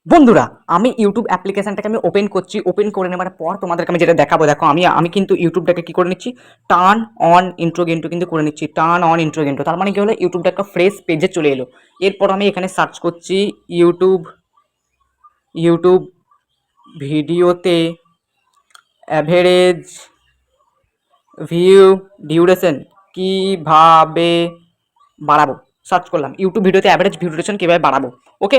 বন্ধুরা, আমি ইউটিউব অ্যাপ্লিকেশনটাকে আমি ওপেন করছি। ওপেন করে নেবার পর তোমাদেরকে আমি যেটা দেখাবো, দেখো আমি কিন্তু ইউটিউবটাকে কি করে নিচ্ছি, টার্ন অন ইন্ট্রো গেন্টো কিন্তু করে নিচ্ছি। টার্ন অন ইন্ট্রো গেন্টো তার মানে কি হলো, ইউটিউবটা একটা ফ্রেশ পেজে চলে এলো। এরপর আমি এখানে সার্চ করছি ইউটিউব ইউটিউব ভিডিওতে অ্যাভারেজ ভিউ ডিউরেশন কিভাবে বাড়াবো। সার্চ করলাম ইউটিউব ভিডিওতে অ্যাভারেজ ভিউ ডিউরেশন কীভাবে বাড়াবো। ওকে,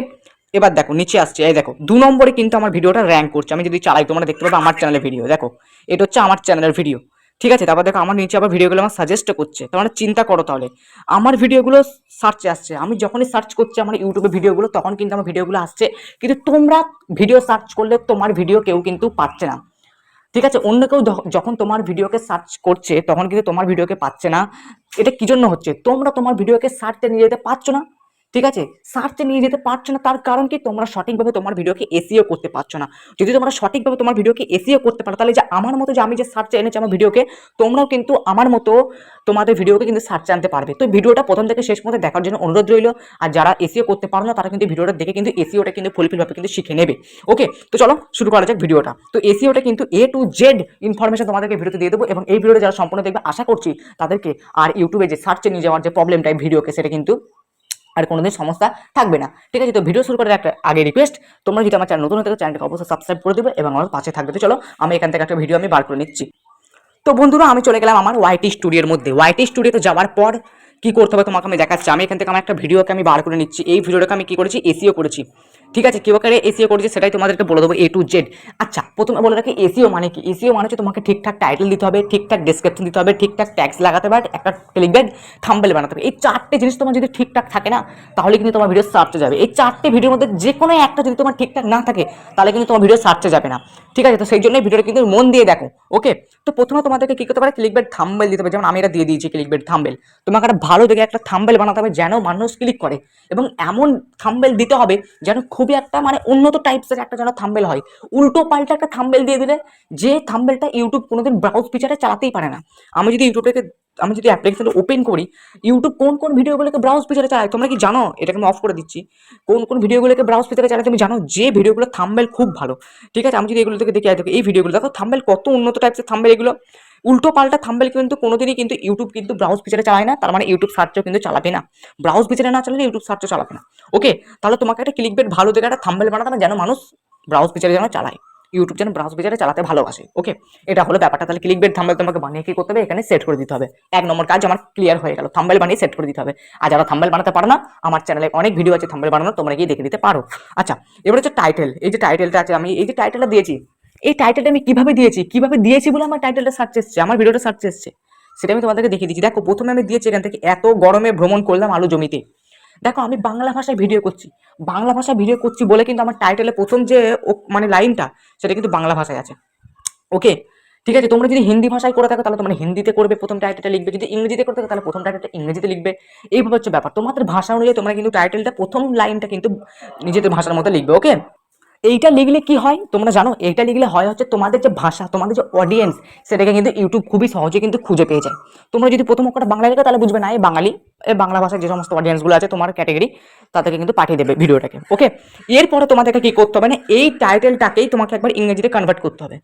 এবার দেখো নিচে আসছে, এই দেখো 2 নম্বরে কিন্তু আমার ভিডিওটা র্যাঙ্ক করছে। আমি যদি চালাই তোমরা দেখতে পাবে আমার চ্যানেলের ভিডিও, দেখো এটা হচ্ছে আমার চ্যানেলের ভিডিও। ঠিক আছে, তারপর দেখো আমার নিচে আবার ভিডিওগুলো আমার সাজেস্ট করছে। তোমরা চিন্তা করো তাহলে, আমার ভিডিওগুলো সার্চে আসছে। আমি যখনই সার্চ করছি আমার ইউটিউবে ভিডিওগুলো, তখন কিন্তু আমার ভিডিওগুলো আসছে। কিন্তু তোমরা ভিডিও সার্চ করলে তোমার ভিডিও কেউ কিন্তু পাচ্ছে না। ঠিক আছে, অন্য কেউ যখন তোমার ভিডিওকে সার্চ করছে তখন কিন্তু তোমার ভিডিওকে পাচ্ছে না। এটা কি জন্য হচ্ছে, তোমরা তোমার ভিডিওকে সার্চে নিয়ে যেতে পারছো না। ঠিক আছে, সার্চে নিয়ে যেতে পারছো না, তার কারণ কি, তোমরা সঠিকভাবে তোমার ভিডিওকে এসইও করতে পারছো না। যদি তোমরা সঠিকভাবে তোমার ভিডিওকে এসইও করতে পারো, তাহলে যে আমার মতো, যে আমি যে সার্চে এনেছি আমার ভিডিওকে, তোমরাও কিন্তু আমার মতো তোমাদের ভিডিওকে কিন্তু সার্চে আনতে পারবে। তো ভিডিওটা প্রথম থেকে শেষ পর্যন্ত দেখার জন্য অনুরোধ রইল। আর যারা এসইও করতে পারো না, তারা কিন্তু ভিডিওটা দেখে কিন্তু এসইওটা কিন্তু ফুলফিলভাবে কিন্তু শিখে নেবে। ওকে, তো চলো শুরু করা যাক ভিডিওটা। তো এসইওটা কিন্তু এ টু জেড ইনফরমেশন তোমাদেরকে ভিডিওতে দিয়ে দেবো, এবং এই ভিডিওটা যারা সম্পূর্ণ দেখবে আশা করছি তাদেরকে আর ইউটিউবে যে সার্চে নিয়ে যাওয়ার যে প্রবলেমটা ভিডিওকে, সেটা কিন্তু আর কোনোদিন সমস্যা থাকবে না। ঠিক আছে, তো ভিডিও শুরু করার একটা আগে রিকোয়েস্ট, তোমরা যদি আমার চ্যানেল নতুন হতে চ্যানেলটাকে অবশ্যই সাবস্ক্রাইব করে দেবে এবং আমার পাশে থাকবে। তো চলো আমি এখান থেকে একটা ভিডিও আমি বার করে নিচ্ছি। তো বন্ধুরা, আমি চলে গেলাম আমার ওয়াইটি স্টুডিওর মধ্যে। ওয়াইটি স্টুডিওতে যাওয়ার পর কি করতে হবে তোমাকে আমি দেখাচ্ছি। আমি এখান থেকে আমার একটা ভিডিওকে আমি বার করে নিচ্ছি। এই ভিডিওটাকে আমি কি করেছি, এসইও করেছি। ঠিক আছে, কেউ কারে এসইও করেছি সেটাই তোমাদেরকে বলে দেবো এ টু জেড। আচ্ছা, প্রথমে বলে রাখি এসইও মানে কি। এসইও মানে হচ্ছে তোমাকে ঠিকঠাক টাইটেল দিতে হবে, ঠিকঠাক ডেসক্রিপশন দিতে হবে, ঠিকঠাক ট্যাক্স লাগাতে হবে, একটা ক্লিকবেট থাম্বনেল বানাতে হবে। এই চারটে জিনিস তোমার যদি ঠিকঠাক থাকে না, তাহলে কিন্তু তোমার ভিডিও সার্চে যাবে। এই চারটে ভিডিওর মধ্যে যে কোনো একটা যদি তোমার ঠিকঠাক না থাকে, তাহলে কিন্তু তোমার ভিডিও সার্চে যাবে না। ঠিক আছে, তো সেই জন্য ভিডিওটা কিন্তু মন দিয়ে দেখো। ওকে, তো প্রথমে তোমাদেরকে কি করতে পারে, ক্লিকবেট থাম্বনেল দিতে হবে। যেমন আমি এটা দিয়ে দিয়েছি ক্লিকবেট থাম্বনেল। তোমাকে একটা ভালো দেখে একটা থাম্বনেল বানাতে হবে যেন মানুষ ক্লিক করে, এবং এমন থাম্বনেল দিতে হবে যেন খুবই একটা মানে উন্নত টাইপসের একটা যেন থাম্বনেল হয়। উল্টো পাল্টা একটা থাম্বনেল দিয়ে দিলে, যে থাম্বনেলটা ইউটিউব কোনোদিন ব্রাউজ ফিচারে চালাতেই পারে না। আমি যদি অ্যাপ্লিকেশন ওপেন করি, ইউটিউব কোন কোন ভিডিওগুলোকে ব্রাউজ ফিচারে চালায় তোমরা কি জানো? এটাকে আমি অফ করে দিচ্ছি। কোন কোন ভিডিওগুলোকে ব্রাউজ ফিচারে চালায় তুমি জানো? যে ভিডিওগুলো থাম্বনেল খুব ভালো। ঠিক আছে, আমি যদি এগুলো থেকে দেখি, এই ভিডিওগুলো দেখো, থাম্বনেল কত উন্নত টাইপসের থাম্বনেল এগুলো। উল্টো পাল্টা থাম্বনেল কিন্তু কোনোদিনই কিন্তু ইউটিউব কিন্তু ব্রাউজ ফিচারে চালায় না। তার মানে ইউটিউব সার্চও কিন্তু চালাবে না। ব্রাউজ ফিচারে না চালালে ইউটিউব সার্চও চালাবে না। ওকে, তাহলে তোমাকে একটা ক্লিকবেট ভালো দেখে একটা থাম্বনেল বানাতে হবে যেন মানুষ ব্রাউজ ফিচারে যেন চালায়, ইউটিউব যেন ব্রাউজ ফিচারে চালাতে ভালোবাসে। ওকে, এটা হলো ব্যাপারটা। তাহলে ক্লিকবেট থাম্বনেল তোমাকে বানিয়ে কি করতে হবে, এখানে সেট করে দিতে হবে। 1 নম্বর কাজ আমার ক্লিয়ার হয়ে গেল, থাম্বনেল বানিয়ে সেট করে দিতে হবে। আর যারা থাম্বনেল বানাতে পারো না, আমার চ্যানেলে অনেক ভিডিও আছে থাম্বনেল বানানো, তোমরা গিয়ে দেখে দিতে পারো। আচ্ছা, এবার হচ্ছে টাইটেল। এই যে টাইটেলটা আছে, আমি এই যে টাইটেলটা দিয়েছি, এই টাইটেলটা আমি কিভাবে দিয়েছি বলে আমার টাইটেলটা সার্চ এসছে, আমার ভিডিওটা সার্চ এসছে, সেটা আমি তোমাদেরকে দেখিয়ে দিচ্ছি। দেখো, প্রথমে আমি দিয়েছি এখান থেকে, এত গরমে ভ্রমণ করলাম আলু জমিতে। দেখো, আমি বাংলা ভাষায় ভিডিও করছি। বাংলা ভাষায় ভিডিও করছি বলে কিন্তু আমার টাইটেলে প্রথম যে মানে লাইনটা, সেটা কিন্তু বাংলা ভাষায় আছে। ওকে, ঠিক আছে, তোমরা যদি হিন্দি ভাষায় করে থাকো তাহলে তোমরা হিন্দিতে করবে, প্রথম টাইটেলটা লিখবে। যদি ইংরেজিতে করতে থাকো তাহলে প্রথম টাইটেলটা ইংরেজিতে লিখবে। এইভাবে হচ্ছে ব্যাপার, তোমাদের ভাষা অনুযায়ী তোমরা কিন্তু টাইটেলটা প্রথম লাইনটা কিন্তু নিজেদের ভাষার মধ্যে লিখবে। ওকে, এইটা লিখলে কি হয় তোমরা জানো? এইটা লিখলে হয় হচ্ছে তোমাদের যে ভাষা, তোমাদের যে অডিয়েন্স, সেটাকে কিন্তু ইউটিউব খুবই সহজে কিন্তু খুঁজে পেয়ে যায়। তোমরা যদি প্রথম অক্ষরটা বাংলা লেখো তাহলে বুঝবে না এই বাঙালি, এই বাংলা ভাষার যে সমস্ত অডিয়েন্সগুলো আছে তোমার ক্যাটাগরি, তাদেরকে কিন্তু পাঠিয়ে দেবে ভিডিওটাকে। ওকে, এরপরে তোমাদেরকে কি করতে হবে না, এই টাইটেলটাকেই তোমাকে একবার ইংরেজিতে কনভার্ট করতে হবে।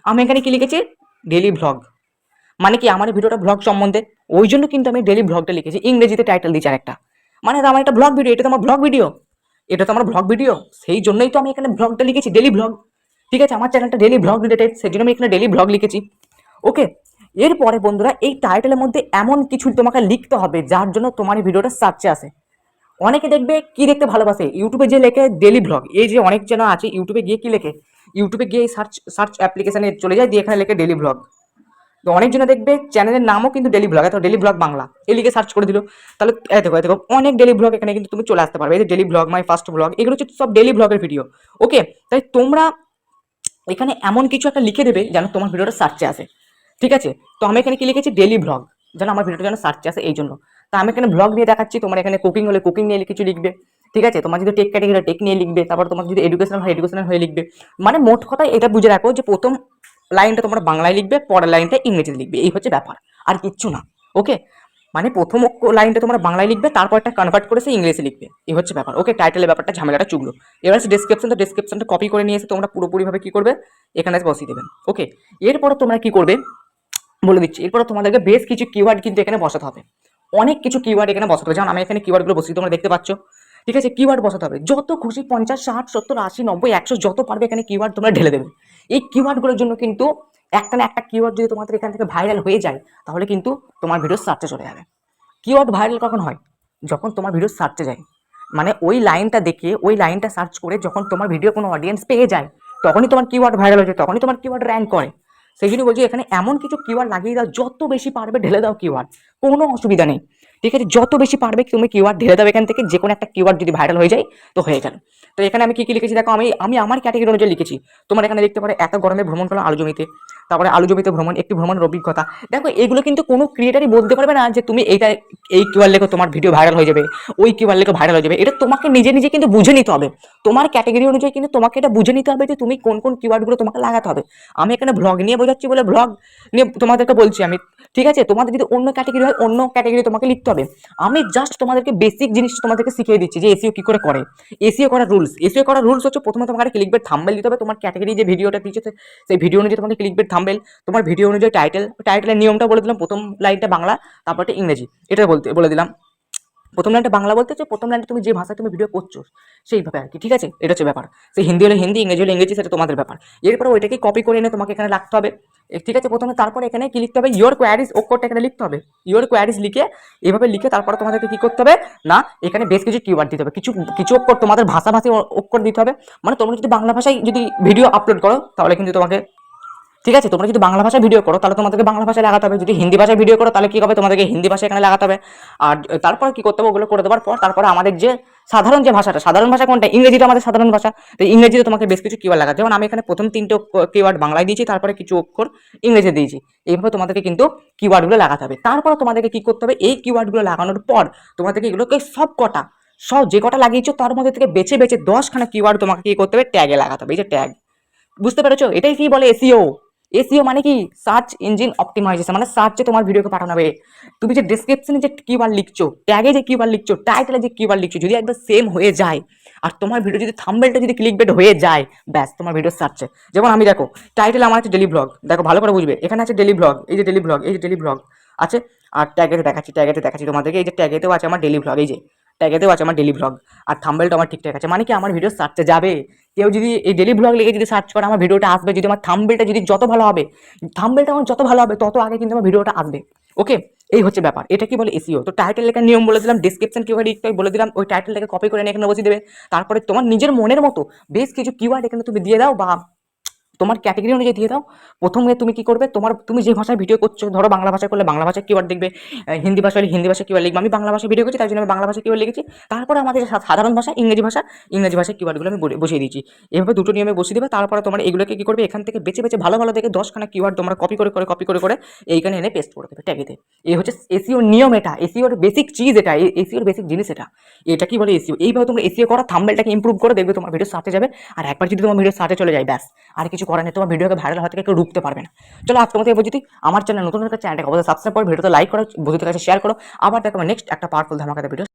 আমি এখানে কি লিখেছি, ডেলি ভ্লগ। মানে কি, আমার ভিডিওটা ভ্লগ সম্বন্ধে, ওই জন্য কিন্তু আমি ডেলি ভ্লগটা লিখেছি, ইংরেজিতে টাইটেল দিচ্ছি আরেকটা। মানে আমার একটা ব্লগ ভিডিও, এটা তো আমার ব্লগ ভিডিও, এটা তো আমার ব্লগ ভিডিও, সেই জন্যই তো আমি এখানে ব্লগটা লিখেছি, ডেলি ভ্লগ। ঠিক আছে, আমার চ্যানেলটা ডেলি ভ্লগ রিলেটেড, সেই জন্য আমি এখানে ডেলি ভ্লগ লিখেছি। ওকে, এরপরে বন্ধুরা, এই টাইটেলের মধ্যে এমন কিছু তোমাকে লিখতে হবে যার জন্য তোমার এই ভিডিওটা সার্চে আসে। অনেকে দেখবে কি দেখতে ভালোবাসে, ইউটিউবে যে লেখে ডেলি ভ্লগ, এই যে অনেক জন আছে ইউটিউবে গিয়ে কি লেখে, ইউটিউবে গিয়ে সার্চ সার্চ অ্যাপ্লিকেশনে চলে যায়, দিয়ে এখানে লেখে ডেলি ভ্লগ। তো অনেকজনে দেখবে চ্যানেলের নামও কিন্তু daily blog, daily blog Bangla এই লিখে সার্চ করে দিল। তাহলে দেখো অনেক ডেলি ব্লগ এখানে কিন্তু তুমি চলে আসতে পারবে। এই যে daily blog, my first blog, এগুলো হচ্ছে সব ডেলি ব্লগের ভিডিও। ওকে, তাই তোমরা এখানে এমন কিছু একটা লিখে দেবে যেন তোমার ভিডিওটা সার্চে আসে। ঠিক আছে, তো আমি এখানে কি লিখেছি, ডেলি ব্লগ, যেন আমার ভিডিওটা যেন সার্চে আসে এই জন্য। তা আমি এখানে ব্লগ নিয়ে দেখাচ্ছি, তোমার এখানে কুকিং হলে কুকিং নিয়ে কিছু লিখবে। ঠিক আছে, তোমার যদি টেক ক্যাটাগরি টেক নিয়ে লিখবে, তারপর তোমার যদি এডুকেশনাল হয় এডুকেশনাল হয়ে লিখবে। মানে মোট কথা এটা বুঝে রাখো যে প্রথম লাইনটা তোমরা বাংলায় লিখবে, পরের লাইনটা ইংরেজিতে লিখবে, এই হচ্ছে ব্যাপার, আর কিচ্ছু না। ওকে, মানে প্রথম লাইনটা তোমরা বাংলায় লিখবে, তারপরটা কনভার্ট করে সে ইংলিশে লিখবে, এই হচ্ছে ব্যাপার। ওকে, টাইটেলের ব্যাপারটা ঝামেলাটা চুগলো। এবার হচ্ছে ডেসক্রিপশনটা কপি করে নিয়ে এসে তোমরা পুরোপুরিভাবে কি করবে, এখানে এসে বসিয়ে দেবেন। ওকে, এরপর তোমরা কি করবে বলে দিচ্ছি। এরপর তোমাদেরকে বেশ কিছু কিওয়ার্ড কিন্তু এখানে বসাতে হবে, অনেক কিছু কিওয়ার্ড এখানে বসাতে হবে। যেমন আমি এখানে কিওয়ার্ডগুলো বসিয়ে তোমরা দেখতে পাচ্ছ, ঠিক আছে। কিওয়ার্ড বসাতে হবে যত খুশি, 50, 60, 70, 80, 90, 100 যত পারবে এখানে কিওয়ার্ড তোমরা ঢেলে দেবে। এই কিওয়ার্ডগুলোর জন্য কিন্তু একটা না একটা কিওয়ার্ড যদি তোমাদের এখান থেকে ভাইরাল হয়ে যায়, তাহলে কিন্তু তোমার ভিডিও সার্চে চলে যাবে। কিওয়ার্ড ভাইরাল কখন হয়, যখন তোমার ভিডিও সার্চে যায়, মানে ওই লাইনটা দেখে, ওই লাইনটা সার্চ করে যখন তোমার ভিডিও কোনো অডিয়েন্স পেয়ে যায়, তখনই তোমার কিওয়ার্ড ভাইরাল হয়ে যায়, তখনই তোমার কিওয়ার্ড র্যাঙ্ক করে। সেই জন্য বলছি এখানে এমন কিছু কিওয়ার্ড লাগিয়ে দাও, যত বেশি পারবে ঢেলে দাও কিওয়ার্ড, কোনো অসুবিধা নেই, ঠিক আছে। যত বেশি পারবে তুমি কিওয়ার্ড ঢেলে দাও এখান থেকে, যে কোনো একটা কিওয়ার্ড যদি ভাইরাল হয়ে যায় তো হয়ে গেল। তো এখানে আমি কি কি লিখেছি দেখো, আমি আমি আমার ক্যাটাগরি অনুযায়ী লিখেছি। তোমার এখানে দেখতে পারো এত গরমে ভ্রমণ করলাম আলু জমিতে, তারপরে আলু জমিতে ভ্রমণ, একটি ভ্রমণের অভিজ্ঞতা। দেখো এগুলো কিন্তু কোনো ক্রিয়েটারই বলতে পারবে না যে তুমি এইটা, এই কিওয়ার্ড লেখো তোমার ভিডিও ভাইরাল হয়ে যাবে, ওই কিওয়ার্ড লেখো ভাইরাল হয়ে যাবে। এটা তোমাকে নিজে নিজে কিন্তু বুঝে নিতে হবে, তোমার ক্যাটাগরি অনুযায়ী কিন্তু তোমাকে এটা বুঝে নিতে হবে যে তুমি কোন কোন কিওয়ার্ডগুলো তোমাকে লাগাতে হবে। আমি এখানে ভ্লগ নিয়ে বোঝাচ্ছি বলে ভ্লগ নিয়ে তোমাদেরকে বলছি আমি, ঠিক আছে। তোমাদের যদি অন্য ক্যাটাগরি হয়, অন্য ক্যাটাগরি তোমাকে লিখতে হবে। আমি জাস্ট তোমাদেরকে বেসিক জিনিস তোমাদেরকে শিখিয়ে দিচ্ছি যে এসইও কি করে করে। এসইও করার রুলস হচ্ছে, প্রথমে তোমাকে ক্লিকবেট থাম্বনেল দিতে হবে। তোমার ক্যাটাগরি যে ভিডিওটা দিচ্ছে সেই ভিডিও অনুযায়ী তোমাকে ক্লিকবেট থাম্বনেল, তোমার ভিডিও অনুযায়ী টাইটেলের নিয়মটা বলে দিলাম। প্রথম লাইনটা বাংলা, তারপরটা ইংরেজি, এটা বলে দিলাম। প্রথম লাইনটা বাংলা বলতে হচ্ছে প্রথম লাইনটা তুমি যে ভাষায় তুমি ভিডিও করছো সেইভাবে আর কি, ঠিক আছে। এটা হচ্ছে ব্যাপার। সেই হিন্দি হলে হিন্দি, ইংরেজি হলে ইংরেজি, সেটা তোমাদের ব্যাপার। এরপরে ওইটাকে কপি করে এনে তোমাকে এখানে রাখতে হবে, ঠিক আছে। প্রথমে তারপরে এখানে কি লিখতে হবে, ইয়োর কোয়ারিজ অক্ষরটা এখানে লিখতে হবে। ইয়োর কোয়ারিজ লিখে এভাবে লিখে তারপরে তোমাদেরকে কি করতে হবে না, এখানে বেশ কিছু কিওয়ার্ড দিতে হবে, কিছু কিছু অক্ষর তোমাদের ভাষাভাষী অক্ষর দিতে হবে। মানে তোমরা যদি বাংলা ভাষায় যদি ভিডিও আপলোড করো তাহলে কিন্তু তোমাকে, ঠিক আছে, তোমরা যদি বাংলা ভাষায় ভিডিও করো তাহলে তোমাদেরকে বাংলা ভাষায় লাগাতে হবে, যদি হিন্দি ভাষায় ভিডিও করো তাহলে কি হবে, তোমাদেরকে হিন্দি ভাষা এখানে লাগাতে হবে। আর তারপর কি করতে হবে, ওগুলো করে দেওয়ার পর তারপরে আমাদের যে সাধারণ যে ভাষাটা, সাধারণ ভাষা কোনটা, ইংরেজিটা আমাদের সাধারণ ভাষা। তো ইংরেজিতে তোমাকে বেশ কিছু কিওয়ার্ড লাগাতে, যেমন আমি এখানে প্রথম 3টে কিওয়ার্ড বাংলায় দিয়েছি, তারপরে কিছু অক্ষর ইংরেজি দিয়েছি। এইভাবে তোমাদেরকে কিন্তু কিওয়ার্ডগুলো লাগাতে হবে। তারপর তোমাদেরকে কি করতে হবে, এই কিওয়ার্ডগুলো লাগানোর পর তোমাদেরকে এগুলোকে সব যে কটা লাগিয়েছো তার মধ্যে থেকে বেছে বেছে 10খানা কিওয়ার্ড তোমাকে কি করতে হবে, ট্যাগে লাগাতে হবে। এই যে ট্যাগ, বুঝতে পেরেছো, এটাই কি বলে এসইও। এসইও মানে কি, সার্চ ইঞ্জিন অপটিমাইজেশন, মানে সার্চে তোমার ভিডিওকে পাঠানো হবে। তুমি যে ডেসক্রিপশনে যে কিওয়ার্ড লিখছো, ট্যাগে যে কিওয়ার্ড লিখছো, টাইটেলে যে কিওয়ার্ড লিখছো, যদি একবার সেম হয়ে যায় আর তোমার ভিডিও যদি থাম্বনেলটা যদি ক্লিকবেট হয়ে যায়, ব্যাস তোমার ভিডিও সার্চে। যেমন আমি দেখো টাইটেল আমার আছে ডেলি ব্লগ, দেখো ভালো করে বুঝবে, এখানে আছে ডেলি ব্লগ, এই যে ডেলি ব্লগ, এই যে ডেলি ব্লগ আছে। আর ট্যাগেতে দেখাচ্ছি তোমাদেরকে, এই যে ট্যাগেতেও আছে আমার ডেলি ব্লগ, এই যে ট্যাগেতেও আছে আমার ডেলি ব্লগ। আর থাম্বনেলটা আমার ঠিকঠাক আছে, মানে কি আমার ভিডিও সার্চে যাবে। কেউ যদি এই ডেলি ব্লগ লিখে যদি সার্চ করে আমার ভিডিওটা আসবে, যদি আমার থাম্বনেলটা যদি যত ভালো হবে, থাম্বনেলটা আমার যত ভালো হবে তত আগে কিন্তু আমার ভিডিওটা আসবে। ওকে, এই হচ্ছে ব্যাপার, এটা কি বলে এসইও। তো টাইটেল লেখার নিয়ম বলে দিলাম, ডেসক্রিপশন কিওয়ার্ড লিখতে বলে দিলাম, ওই টাইটেলটাকে কপি করে এনে এখানে বসিয়ে দেবে। তারপরে তোমার নিজের মনের মতো বেশ কিছু কিওয়ার্ড এখানে তুমি দিয়ে দাও, বা তোমার ক্যাটাগরি অনুযায়ী দিয়ে দাও। প্রথমে তুমি কি করবে, তুমি যে ভাষায় ভিডিও করছো, ধরো বাংলা ভাষা করলে বাংলা ভাষায় কিওয়ার্ড দেখবে, হিন্দি ভাষা হলে হিন্দি ভাষা কিওয়ার্ড লিখবে। আমি বাংলা ভাষায় ভিডিও করছি তাই জন্য আমি বাংলা ভাষায় কিওয়ার্ড লিখেছি। তারপরে আমাদের সাধারণ ভাষা ইংরেজি ভাষায় কিওয়ার্ডগুলো আমি বসিয়ে দিয়েছি। এভাবে দুটো নিয়মে বসিয়ে দেবে। তারপরে তোমার এগুলোকে কি করবে, এখান থেকে বেছে বেছে ভালো ভালো দেখে 10খানা কিওয়ার্ড তোমরা কপি করে এইখানে এনে পেস্ট করে দেবে ট্যাগেতে। এই হচ্ছে এসইওর নিয়ম, এটা এসইওর বেসিক চিজ, এটা এসইওর বেসিক জিনিস এটা। এটা কি বলে এসইও। এইভাবে তোমরা এসইও করো, থাম্বনেলটাকে ইমপ্রুভ করে দেখবে তোমার ভিডিও সার্চে যাবে। আর একবার যদি তোমার ভিডিও সার্চে চলে যায়, ব্যাস আর কিছু করার নেই, তোমার ভিডিওকে ভাইরাল হওয়া থেকে কেউ রুখতে পারবে না। চলো আজ তোমাদের এবার যদি আমার চ্যানেল নতুন চ্যানেলটাকে অবশ্যই সাবস্ক্রাইব করো, ভিডিওতে লাইক করো, বন্ধুদের কাছে শেয়ার করো। আবার দেখো নেক্সট একটা পাওয়ারফুল ধামাকাদার ভিডিও।